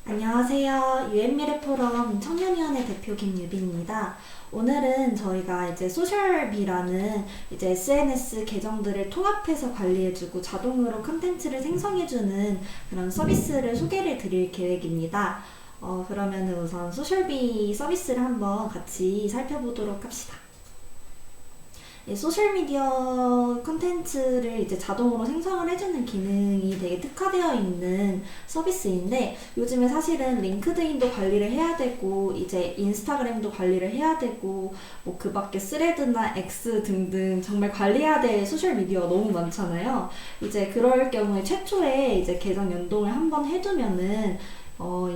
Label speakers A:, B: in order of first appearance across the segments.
A: 안녕하세요. 유엔미래포럼 청년위원회 대표 김유빈입니다. 오늘은 저희가 이제 소셜미라는 이제 SNS 계정들을 통합해서 관리해주고 자동으로 컨텐츠를 생성해주는 그런 서비스를 소개를 드릴 계획입니다. 그러면 우선 소셜비 서비스를 한번 같이 살펴보도록 합시다. 소셜미디어 콘텐츠를 이제 자동으로 생성을 해주는 기능이 되게 특화되어 있는 서비스인데, 요즘에 사실은 링크드인도 관리를 해야 되고 이제 인스타그램도 관리를 해야 되고 뭐 그 밖에 스레드나 X 등등 정말 관리해야 될 소셜미디어가 너무 많잖아요. 이제 그럴 경우에 최초에 이제 계정 연동을 한번 해두면은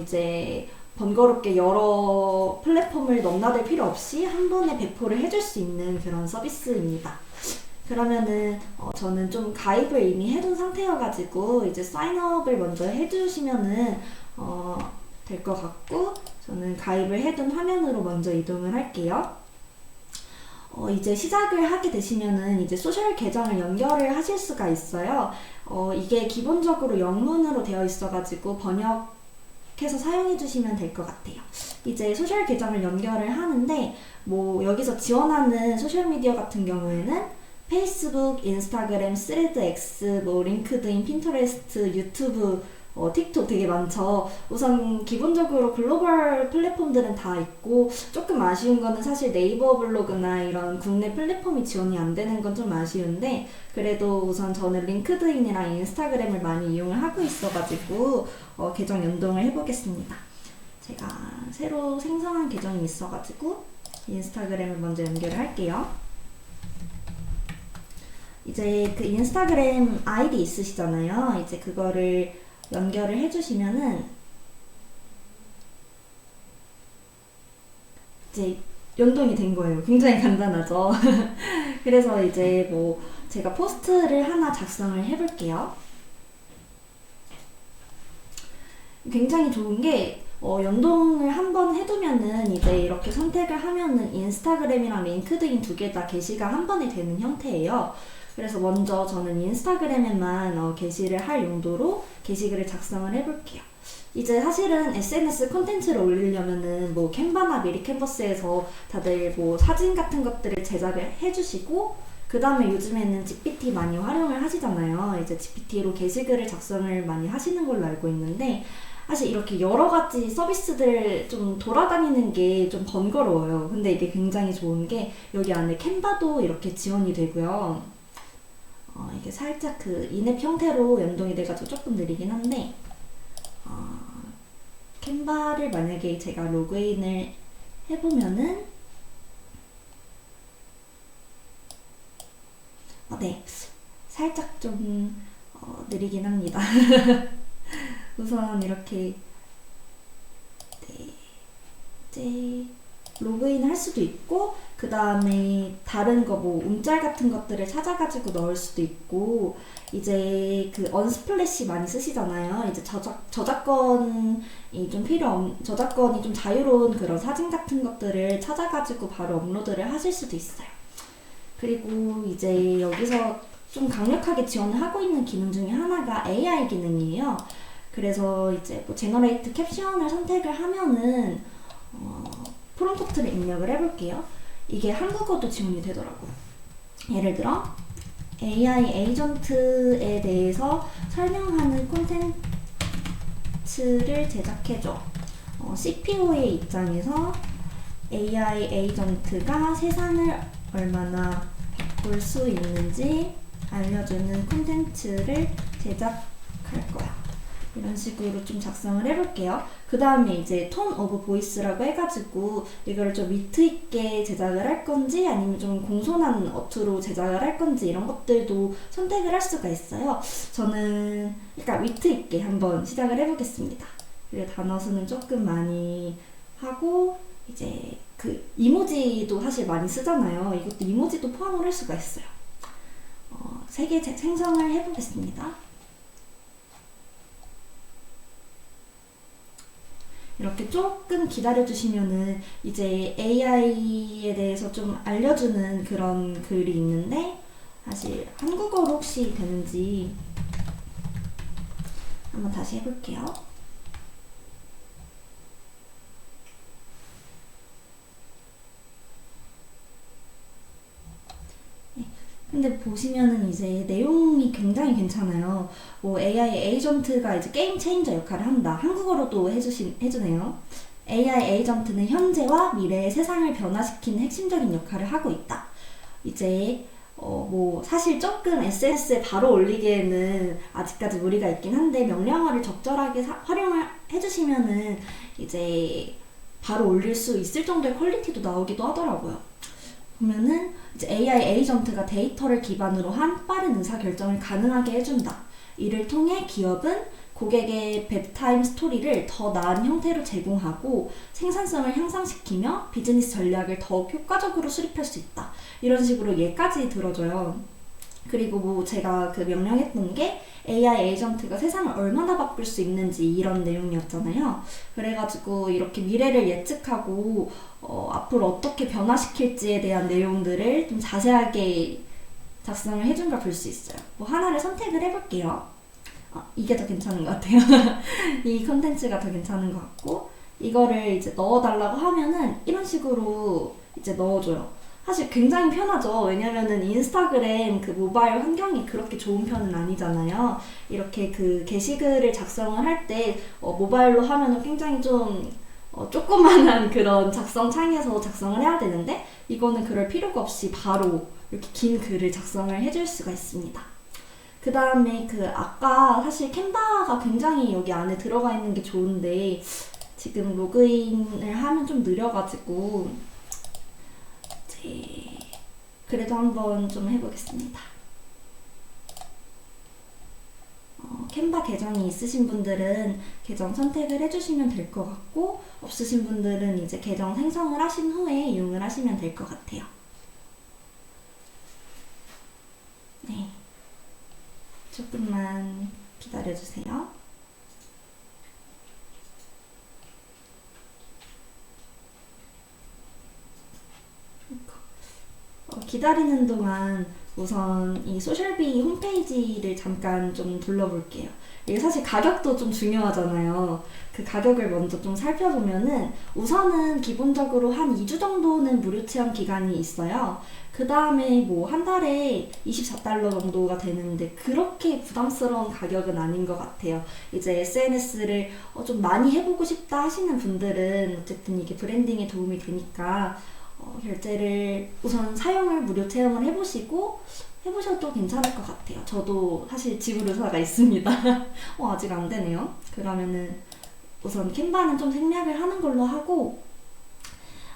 A: 이제 번거롭게 여러 플랫폼을 넘나들 필요 없이 한 번에 배포를 해줄 수 있는 그런 서비스입니다. 그러면은 저는 좀 가입을 이미 해둔 상태여가지고 이제 사인업을 먼저 해주시면은 될 것 같고, 저는 가입을 해둔 화면으로 먼저 이동을 할게요. 이제 시작을 하게 되시면은 이제 소셜 계정을 연결을 하실 수가 있어요. 이게 기본적으로 영문으로 되어 있어가지고 해서 사용해 주시면 될 것 같아요. 이제 소셜 계정을 연결을 하는데, 뭐 여기서 지원하는 소셜미디어 같은 경우에는 페이스북, 인스타그램, 스레드 X, 뭐 링크드인, 핀터레스트, 유튜브, 틱톡 되게 많죠. 우선 기본적으로 글로벌 플랫폼들은 다 있고, 조금 아쉬운 거는 사실 네이버 블로그나 이런 국내 플랫폼이 지원이 안 되는 건 좀 아쉬운데, 그래도 우선 저는 링크드인이랑 인스타그램을 많이 이용을 하고 있어가지고 계정 연동을 해보겠습니다. 제가 새로 생성한 계정이 있어가지고 인스타그램을 먼저 연결을 할게요. 이제 그 인스타그램 아이디 있으시잖아요. 이제 그거를 연결을 해주시면은 이제 연동이 된 거예요. 굉장히 간단하죠. 그래서 이제 뭐 제가 포스트를 하나 작성을 해볼게요. 굉장히 좋은 게 연동을 한번 해두면은 이제 이렇게 선택을 하면은 인스타그램이랑 링크드인 두 개 다 게시가 한 번에 되는 형태예요. 그래서 먼저 저는 인스타그램에만 게시를 할 용도로 게시글을 작성을 해볼게요. 이제 사실은 SNS 콘텐츠를 올리려면은 뭐 캔바나 미리 캔버스에서 다들 뭐 사진 같은 것들을 제작을 해주시고, 그 다음에 요즘에는 GPT 많이 활용을 하시잖아요. 이제 GPT로 게시글을 작성을 많이 하시는 걸로 알고 있는데, 사실 이렇게 여러 가지 서비스들 좀 돌아다니는 게 좀 번거로워요. 근데 이게 굉장히 좋은 게 여기 안에 캔바도 이렇게 지원이 되고요. 이게 살짝 그 인앱 형태로 연동이 돼가지고 조금 느리긴 한데, 캔바를 만약에 제가 로그인을 해보면은 네, 살짝 좀 느리긴 합니다. 우선 이렇게 이제 로그인 할 수도 있고, 그 다음에 다른 거 뭐 움짤 같은 것들을 찾아가지고 넣을 수도 있고, 이제 그 언스플래시 많이 쓰시잖아요. 이제 저작권이 좀 자유로운 그런 사진 같은 것들을 찾아가지고 바로 업로드를 하실 수도 있어요. 그리고 이제 여기서 좀 강력하게 지원을 하고 있는 기능 중에 하나가 AI 기능이에요. 그래서 이제 뭐 제너레이트 캡션을 선택을 하면은 프롬프트를 입력을 해볼게요. 이게 한국어도 지원이 되더라고요. 예를 들어 AI 에이전트에 대해서 설명하는 콘텐츠를 제작해줘. CPO의 입장에서 AI 에이전트가 세상을 얼마나 바꿀 수 있는지 알려주는 콘텐츠를 제작할 거야. 이런 식으로 좀 작성을 해볼게요. 그 다음에 이제 톤 오브 보이스라고 해가지고 이거를 좀 위트 있게 제작을 할 건지 아니면 좀 공손한 어투로 제작을 할 건지 이런 것들도 선택을 할 수가 있어요. 저는 약간 위트 있게 한번 시작을 해보겠습니다. 그리고 단어 수는 조금 많이 하고, 이제 그 이모지도 사실 많이 쓰잖아요. 이것도 이모지도 포함을 할 수가 있어요. 3개 생성을 해보겠습니다. 이렇게 조금 기다려주시면은 이제 AI에 대해서 좀 알려주는 그런 글이 있는데, 사실 한국어로 혹시 되는지 한번 다시 해볼게요. 근데 보시면은 이제 내용이 굉장히 괜찮아요. 뭐 AI 에이전트가 이제 게임 체인저 역할을 한다. 한국어로도 해주네요. AI 에이전트는 현재와 미래의 세상을 변화시키는 핵심적인 역할을 하고 있다. 이제 뭐 사실 조금 SNS에 바로 올리기에는 아직까지 무리가 있긴 한데 명령어를 적절하게 활용을 해주시면은 이제 바로 올릴 수 있을 정도의 퀄리티도 나오기도 하더라고요. 보면은 이제 AI 에이전트가 데이터를 기반으로 한 빠른 의사결정을 가능하게 해준다. 이를 통해 기업은 고객의 bedtime 스토리를 더 나은 형태로 제공하고 생산성을 향상시키며 비즈니스 전략을 더욱 효과적으로 수립할 수 있다. 이런 식으로 예까지 들어줘요. 그리고 뭐 제가 그 명령했던 게 AI 에이전트가 세상을 얼마나 바꿀 수 있는지 이런 내용이었잖아요. 그래가지고 이렇게 미래를 예측하고 앞으로 어떻게 변화시킬지에 대한 내용들을 좀 자세하게 작성을 해준 걸 볼 수 있어요. 뭐 하나를 선택을 해볼게요. 이게 더 괜찮은 것 같아요. 이 컨텐츠가 더 괜찮은 것 같고 이거를 이제 넣어달라고 하면은 이런 식으로 이제 넣어줘요. 사실 굉장히 편하죠. 왜냐면은 인스타그램 그 모바일 환경이 그렇게 좋은 편은 아니잖아요. 이렇게 그 게시글을 작성을 할 때 모바일로 하면은 굉장히 좀 조그만한 그런 작성 창에서 작성을 해야 되는데 이거는 그럴 필요가 없이 바로 이렇게 긴 글을 작성을 해줄 수가 있습니다. 그 다음에 그 아까 사실 캔바가 굉장히 여기 안에 들어가 있는 게 좋은데 지금 로그인을 하면 좀 느려가지고 그래도 한번 좀 해보겠습니다. 캔바 계정이 있으신 분들은 계정 선택을 해주시면 될 것 같고 없으신 분들은 이제 계정 생성을 하신 후에 이용을 하시면 될 것 같아요. 네, 조금만 기다려주세요. 기다리는 동안 우선 이 소셜비 홈페이지를 잠깐 좀 둘러볼게요. 이게 사실 가격도 좀 중요하잖아요. 그 가격을 먼저 좀 살펴보면은 우선은 기본적으로 한 2주 정도는 무료 체험 기간이 있어요. 그 다음에 뭐 한 달에 $24 정도가 되는데 그렇게 부담스러운 가격은 아닌 것 같아요. 이제 SNS를 좀 많이 해보고 싶다 하시는 분들은 어쨌든 이게 브랜딩에 도움이 되니까 결제를 우선 사용을 무료 체험을 해보셔도 괜찮을 것 같아요. 저도 사실 지불의사가 있습니다. 아직 안 되네요. 그러면은 우선 캔바는 좀 생략을 하는 걸로 하고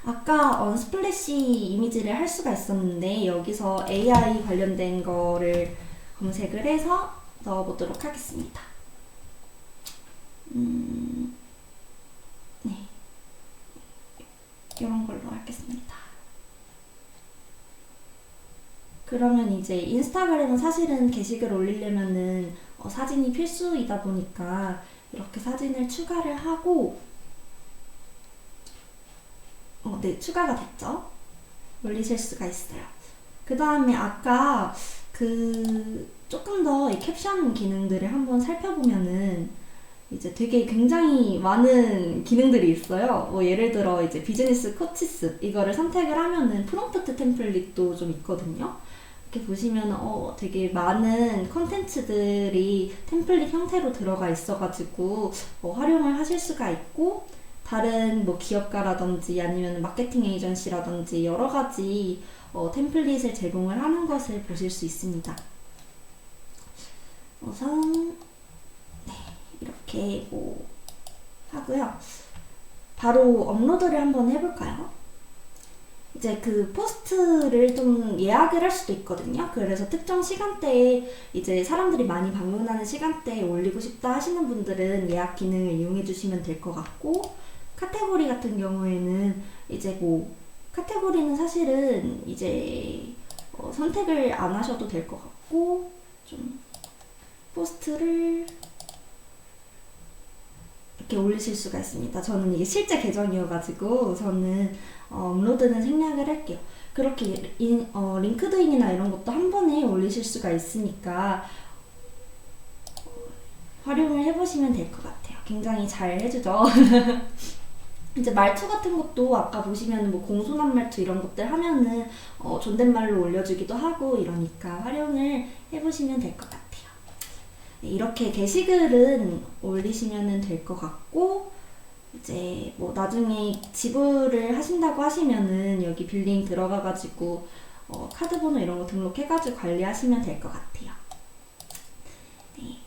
A: 아까 언스플래시 이미지를 할 수가 있었는데 여기서 AI 관련된 거를 검색을 해서 넣어보도록 하겠습니다. 네, 이런 걸로 하겠습니다. 그러면 이제 인스타그램은 사실은 게시글 올리려면은 사진이 필수이다 보니까 이렇게 사진을 추가를 하고 네, 추가가 됐죠? 올리실 수가 있어요. 그 다음에 아까 그 조금 더 이 캡션 기능들을 한번 살펴보면은 이제 되게 굉장히 많은 기능들이 있어요. 뭐 예를 들어 이제 비즈니스 코치스 이거를 선택을 하면은 프롬프트 템플릿도 좀 있거든요. 이렇게 보시면 되게 많은 컨텐츠들이 템플릿 형태로 들어가 있어가지고 활용을 하실 수가 있고 다른 뭐 기업가라든지 아니면 마케팅 에이전시라든지 여러 가지 템플릿을 제공을 하는 것을 보실 수 있습니다. 우선 네, 이렇게 뭐 하고요. 바로 업로드를 한번 해볼까요? 이제 그 포스트를 좀 예약을 할 수도 있거든요. 그래서 특정 시간대에 이제 사람들이 많이 방문하는 시간대에 올리고 싶다 하시는 분들은 예약 기능을 이용해 주시면 될 것 같고 카테고리 같은 경우에는 이제 뭐 카테고리는 사실은 이제 선택을 안 하셔도 될 것 같고 좀 포스트를 이렇게 올리실 수가 있습니다. 저는 이게 실제 계정이어가지고 저는 업로드는 생략을 할게요. 그렇게 링크드인이나 이런 것도 한 번에 올리실 수가 있으니까 활용을 해보시면 될 것 같아요. 굉장히 잘 해주죠. 이제 말투 같은 것도 아까 보시면 뭐 공손한 말투 이런 것들 하면은 존댓말로 올려주기도 하고 이러니까 활용을 해보시면 될 것 같아요. 네, 이렇게 게시글은 올리시면 될 것 같고, 이제 뭐 나중에 지불을 하신다고 하시면은 여기 빌링 들어가가지고 카드 번호 이런 거 등록해가지고 관리하시면 될 것 같아요. 네.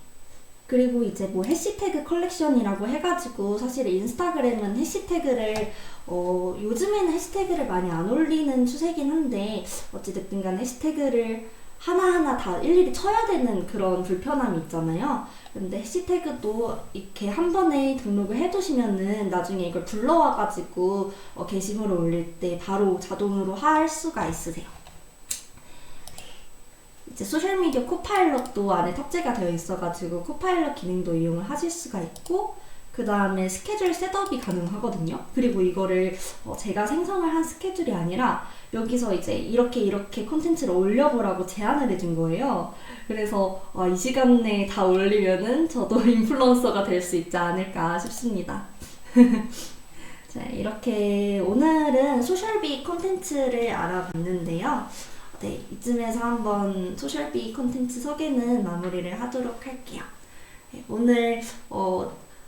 A: 그리고 이제 뭐 해시태그 컬렉션이라고 해가지고 사실 인스타그램은 해시태그를 요즘에는 해시태그를 많이 안 올리는 추세긴 한데 어찌됐든 간에 해시태그를 하나하나 다 일일이 쳐야 되는 그런 불편함이 있잖아요. 근데 해시태그도 이렇게 한 번에 등록을 해두시면은 나중에 이걸 불러와가지고 게시물을 올릴 때 바로 자동으로 할 수가 있으세요. 이제 소셜미디어 코파일럿도 안에 탑재가 되어 있어가지고 코파일럿 기능도 이용을 하실 수가 있고, 그 다음에 스케줄 셋업이 가능하거든요. 그리고 이거를 제가 생성을 한 스케줄이 아니라 여기서 이제 이렇게 콘텐츠를 올려보라고 제안을 해준 거예요. 그래서 이 시간 내에 다 올리면은 저도 인플루언서가 될 수 있지 않을까 싶습니다. 자, 이렇게 오늘은 소셜비 콘텐츠를 알아봤는데요. 네, 이쯤에서 한번 소셜비 콘텐츠 소개는 마무리를 하도록 할게요. 네, 오늘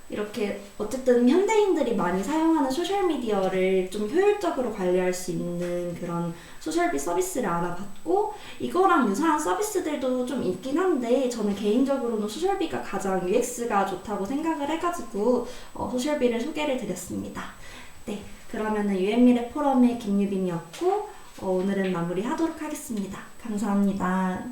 A: 이렇게 어쨌든 현대인들이 많이 사용하는 소셜미디어를 좀 효율적으로 관리할 수 있는 그런 소셜비 서비스를 알아봤고, 이거랑 유사한 서비스들도 좀 있긴 한데 저는 개인적으로는 소셜비가 가장 UX가 좋다고 생각을 해가지고 소셜비를 소개를 드렸습니다. 네, 그러면은 유엔미래 포럼의 김유빈이었고 오늘은 마무리하도록 하겠습니다. 감사합니다.